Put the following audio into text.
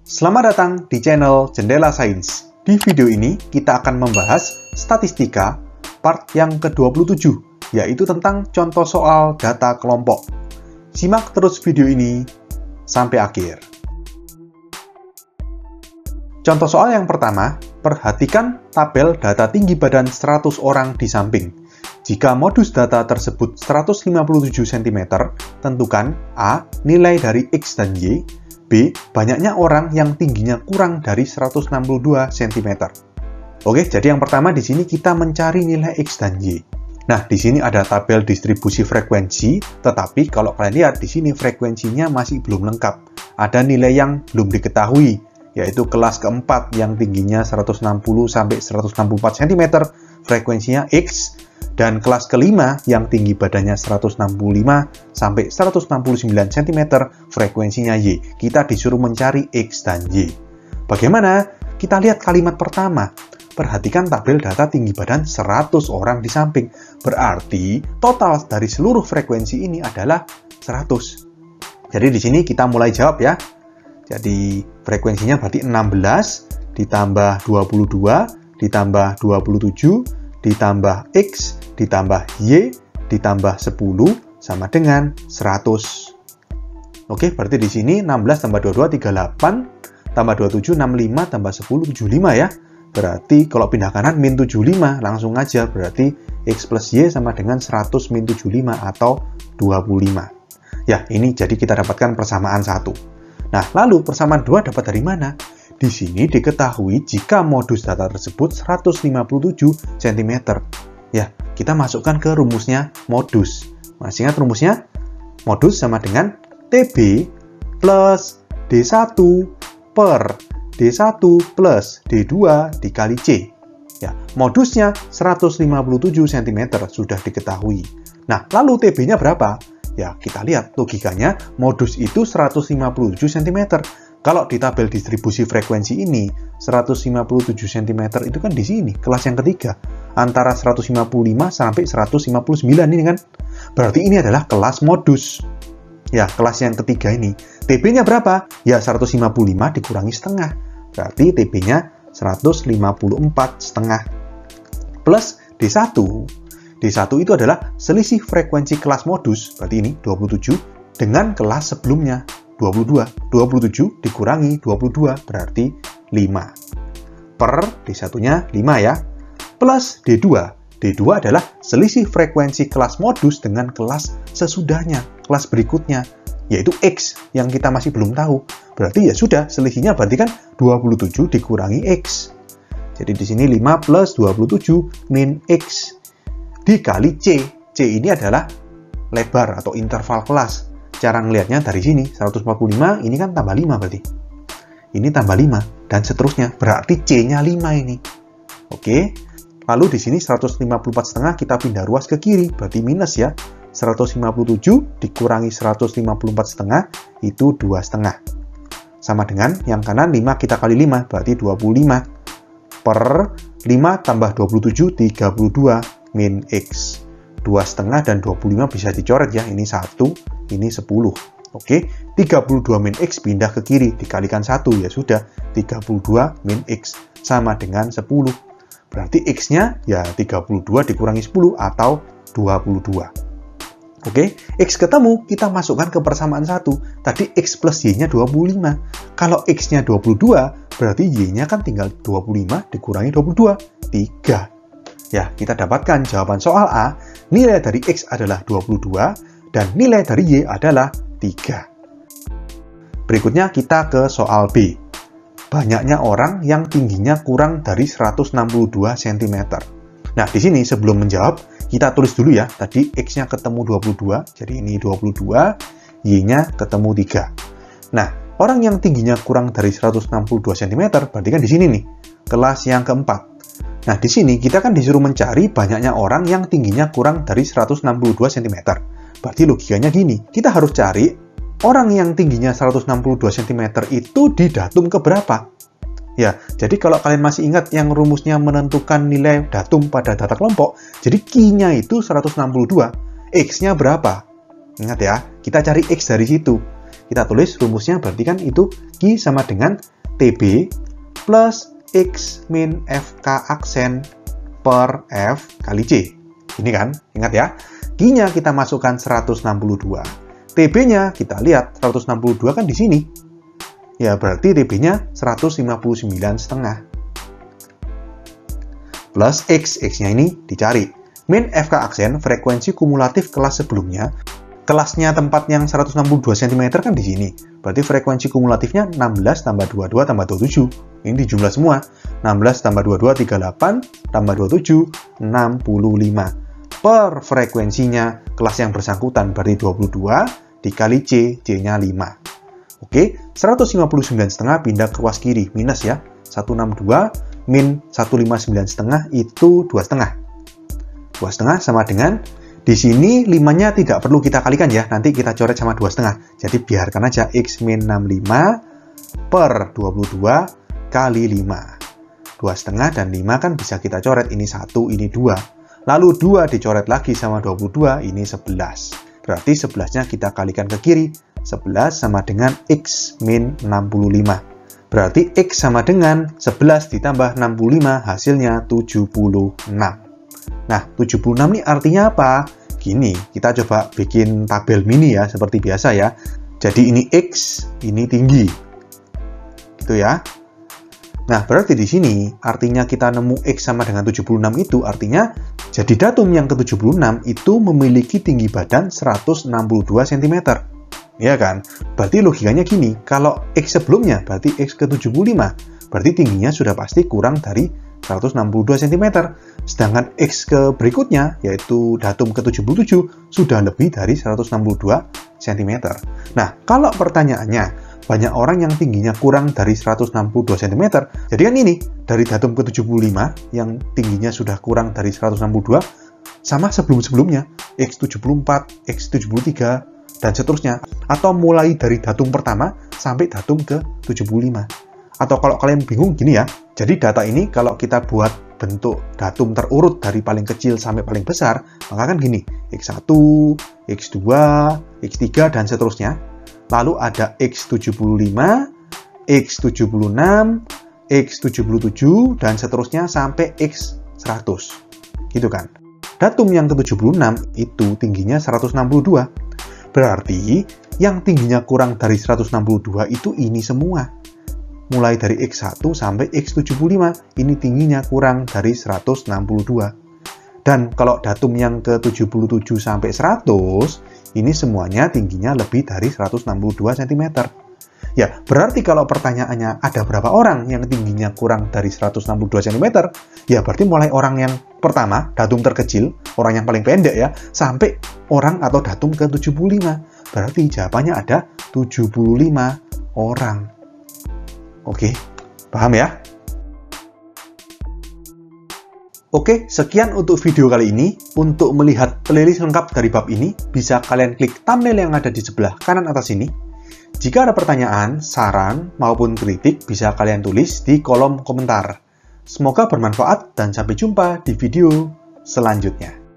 Selamat datang di channel Jendela Sains. Di video ini kita akan membahas statistika part yang ke-27, yaitu tentang contoh soal data kelompok. Simak terus video ini sampai akhir. Contoh soal yang pertama, perhatikan tabel data tinggi badan 100 orang di samping. Jika modus data tersebut 157 cm, tentukan A. Nilai dari X dan Y, B. Banyaknya orang yang tingginya kurang dari 162 cm. Oke, jadi yang pertama di sini kita mencari nilai X dan Y. Nah, di sini ada tabel distribusi frekuensi, tetapi kalau kalian lihat di sini frekuensinya masih belum lengkap. Ada nilai yang belum diketahui, yaitu kelas keempat yang tingginya 160 sampai 164 cm, frekuensinya X, dan kelas kelima yang tinggi badannya 165 sampai 169 cm, frekuensinya Y. Kita disuruh mencari X dan Y. Bagaimana? Kita lihat kalimat pertama. Perhatikan tabel data tinggi badan 100 orang di samping. Berarti total dari seluruh frekuensi ini adalah 100. Jadi di sini kita mulai jawab ya. Jadi frekuensinya berarti 16 ditambah 22 ditambah 27 ditambah X, ditambah Y, ditambah 10, sama dengan 100. Oke, berarti di sini 16 tambah 22, 38, tambah 27, 65, tambah 10, 75 ya. Berarti kalau pindah kanan, min 75, langsung aja. Berarti X plus Y sama dengan 100 min 75 atau 25. Ya, ini jadi kita dapatkan persamaan 1. Nah, lalu persamaan 2 dapat dari mana? Di sini diketahui jika modus data tersebut 157 cm. Ya, kita masukkan ke rumusnya modus. Masih ingat rumusnya? Modus sama dengan TB plus D1 per D1 plus D2 dikali C. Ya, modusnya 157 cm sudah diketahui. Nah, lalu TB-nya berapa? Ya, kita lihat logikanya modus itu 157 cm. Kalau di tabel distribusi frekuensi ini, 157 cm itu kan di sini, kelas yang ketiga. Antara 155 sampai 159 ini kan. Berarti ini adalah kelas modus. Ya, kelas yang ketiga ini. TB-nya berapa? Ya, 155 dikurangi setengah. Berarti TB-nya 154 setengah. Plus D1. D1 itu adalah selisih frekuensi kelas modus, berarti ini 27, dengan kelas sebelumnya. 27 dikurangi 22 berarti 5 per D1-nya 5 ya, plus D2. D2 adalah selisih frekuensi kelas modus dengan kelas sesudahnya, kelas berikutnya, yaitu X yang kita masih belum tahu. Berarti ya sudah, selisihnya berarti kan 27 dikurangi X. Jadi di sini 5 plus 27 min X dikali C. C ini adalah lebar atau interval kelas. Cara ngelihatnya dari sini, 145 ini kan tambah 5 berarti. Ini tambah 5, dan seterusnya. Berarti C-nya 5 ini. Oke. Lalu di sini 154,5 kita pindah ruas ke kiri, berarti minus ya. 157 dikurangi 154,5 itu 2,5. Sama dengan yang kanan 5 kita kali 5, berarti 25. Per 5 tambah 27, 32 min X. 2,5 dan 25 bisa dicoret ya, ini 1, ini 10. Oke, 32 min X pindah ke kiri, dikalikan 1, ya sudah, 32 min X sama dengan 10. Berarti X-nya ya 32 dikurangi 10 atau 22. Oke, X ketemu, kita masukkan ke persamaan 1. Tadi X plus Y-nya 25. Kalau X-nya 22, berarti Y-nya kan tinggal 25 dikurangi 22, 3. Ya, kita dapatkan jawaban soal A, nilai dari X adalah 22, dan nilai dari Y adalah 3. Berikutnya kita ke soal B. Banyaknya orang yang tingginya kurang dari 162 cm. Nah, di sini sebelum menjawab, kita tulis dulu ya, tadi X-nya ketemu 22, jadi ini 22, Y-nya ketemu 3. Nah, orang yang tingginya kurang dari 162 cm, berarti kan di sini nih, kelas yang keempat. Nah, di sini kita kan disuruh mencari banyaknya orang yang tingginya kurang dari 162 cm. Berarti logikanya gini, kita harus cari orang yang tingginya 162 cm itu di datum keberapa. Ya, jadi kalau kalian masih ingat yang rumusnya menentukan nilai datum pada data kelompok, jadi Q-nya itu 162, X-nya berapa? Ingat ya, kita cari X dari situ. Kita tulis rumusnya berarti kan itu Q sama dengan TB plus X min FK aksen per F kali C. Ini kan, ingat ya. Q-nya kita masukkan 162. TB-nya kita lihat 162 kan di sini. Ya, berarti TB-nya 159,5. Plus X, X-nya ini dicari. Min FK aksen frekuensi kumulatif kelas sebelumnya. Kelasnya tempat yang 162 cm kan di sini. Berarti frekuensi kumulatifnya 16 tambah 22 tambah 27. Ini dijumlah semua. 16 tambah 22, 38, tambah 27, 65. Per frekuensinya kelas yang bersangkutan berarti 22, dikali C, C-nya 5. Oke, 159,5 pindah ke ruas kiri, minus ya. 162 min 159,5 itu 2,5. 2,5 sama dengan, di sini 5-nya tidak perlu kita kalikan ya, nanti kita coret sama 2,5. Jadi biarkan aja X min 65 per 22 kali 5. 2,5 dan 5 kan bisa kita coret, ini 1, ini 2. Lalu 2 dicoret lagi sama 22, ini 11. Berarti 11-nya kita kalikan ke kiri, 11 sama dengan X min 65. Berarti X sama dengan 11 ditambah 65, hasilnya 76. Nah, 76 ini artinya apa? Gini, kita coba bikin tabel mini ya, seperti biasa ya. Jadi ini X, ini tinggi. Gitu ya. Nah, berarti di sini artinya kita nemu X sama dengan 76 itu artinya jadi datum yang ke-76 itu memiliki tinggi badan 162 cm. Ya kan? Berarti logikanya gini, kalau X sebelumnya berarti X ke-75, berarti tingginya sudah pasti kurang dari 162 cm. Sedangkan X ke berikutnya, yaitu datum ke-77, sudah lebih dari 162 cm. Nah, kalau pertanyaannya, banyak orang yang tingginya kurang dari 162 cm, jadi kan ini, dari datum ke-75, yang tingginya sudah kurang dari 162, sama sebelum-sebelumnya, X74, X73, dan seterusnya. Atau mulai dari datum pertama, sampai datum ke-75. Atau kalau kalian bingung gini ya, jadi data ini kalau kita buat bentuk datum terurut dari paling kecil sampai paling besar, maka kan gini, X1, X2, X3, dan seterusnya. Lalu ada X75, X76, X77, dan seterusnya sampai X100. Gitu kan. Datum yang ke-76 itu tingginya 162. Berarti yang tingginya kurang dari 162 itu ini semua. Mulai dari X1 sampai X75, ini tingginya kurang dari 162. Dan kalau datum yang ke-77 sampai 100, ini semuanya tingginya lebih dari 162 cm. Ya, berarti kalau pertanyaannya ada berapa orang yang tingginya kurang dari 162 cm, ya berarti mulai orang yang pertama, datum terkecil, orang yang paling pendek ya, sampai orang atau datum ke-75. Berarti jawabannya ada 75 orang. Oke, paham ya? Oke, sekian untuk video kali ini. Untuk melihat playlist lengkap dari bab ini, bisa kalian klik thumbnail yang ada di sebelah kanan atas ini. Jika ada pertanyaan, saran, maupun kritik, bisa kalian tulis di kolom komentar. Semoga bermanfaat dan sampai jumpa di video selanjutnya.